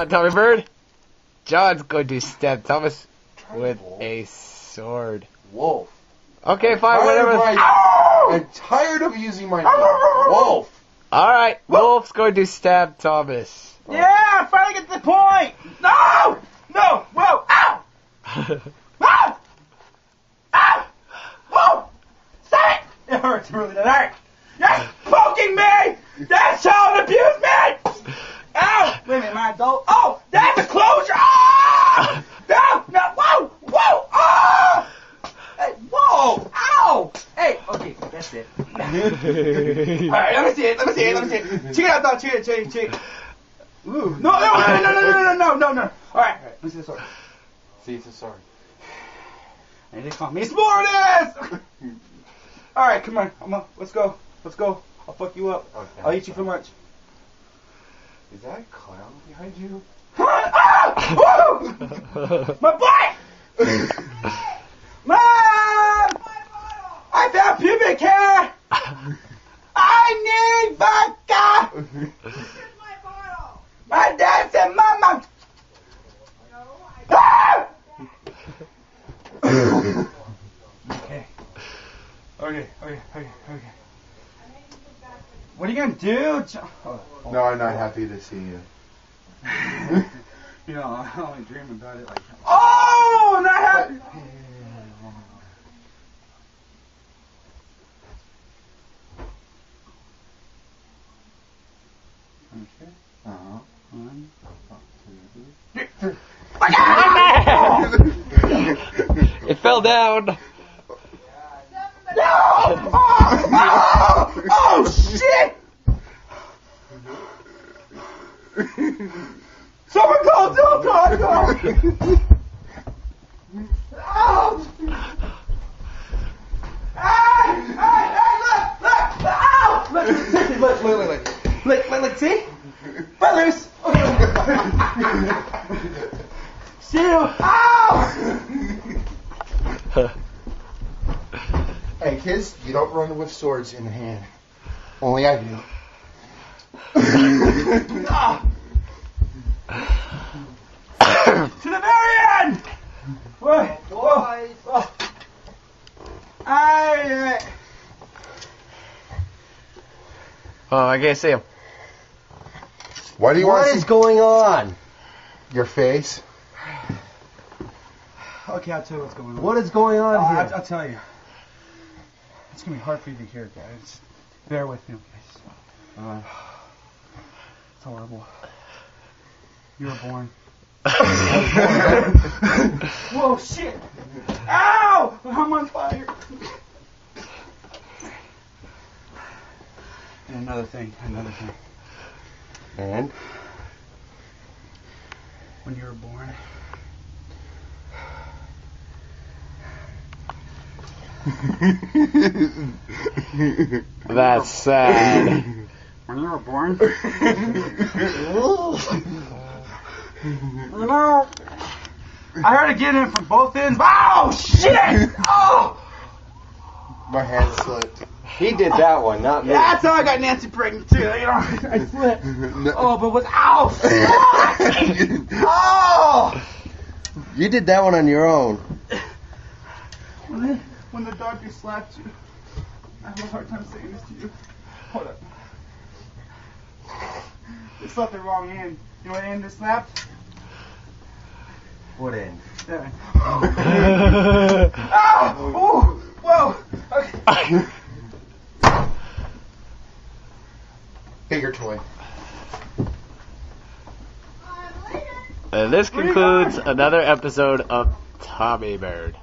Tommy Bird. John's going to stab Thomas with a sword. Wolf. Okay, fine, whatever. I'm tired of using my wolf. Alright, Wolf's going to stab Thomas. Yeah, I finally get the point. No! No! Whoa! Ow! Ow! Ow! Whoa! Stop it! It hurts really. That hurt. You're poking me! That's child abuse, man! Ow! Wait a minute, my adult. Oh! That's a closure! Ah! No! No! Whoa! Whoa! Oh! Hey, whoa! Ow! Hey, okay, that's it. Alright, let me see it. Check it out, dog. Check it. Ooh. No. Alright, let me see the sword. See, it's a sword. And they call me Smartass! Alright, come on. Let's go. I'll fuck you up. Okay. I'll eat you for lunch. Is that a clown behind you? My butt! Mom! I found pubic hair! I need vodka! My dad said, Mama! Ah! Okay. What are you gonna do? No, I'm not happy to see you. You know, I only dream about it like that. Oh, not happy! Okay. One, two, It fell down. No! Oh, shit! Someone call Delta! Oh! Hey, look! Ow! Look, see? Brothers! Still! Ow! Hey, kids, you don't run with swords in hand. Only I do. To the very end! Whoa. Oh, I can't see him. Why do you want What to is going on? your face? Okay, I'll tell you what's going on. What is going on here? I'll tell you. It's going to be hard for you to hear, guys. Bear with me, okay? It's horrible. You were born. Whoa, shit! Ow! I'm on fire. And another thing. And? When you were born, That's sad. when you were born, you know, I heard it get in from both ends. Oh, shit! Oh! My hand slipped. He did that one, not me. That's how I got Nancy pregnant, too. You know, I slipped. Oh, but with ow! Oh! You did that one on your own. When the doctor slapped you, I have a hard time saying this to you. Hold up. It slapped the wrong end. You know what end it slapped? What end? There. Ah! Ooh! Whoa! Okay. Bigger toy. And this concludes another episode of Tommy Bird.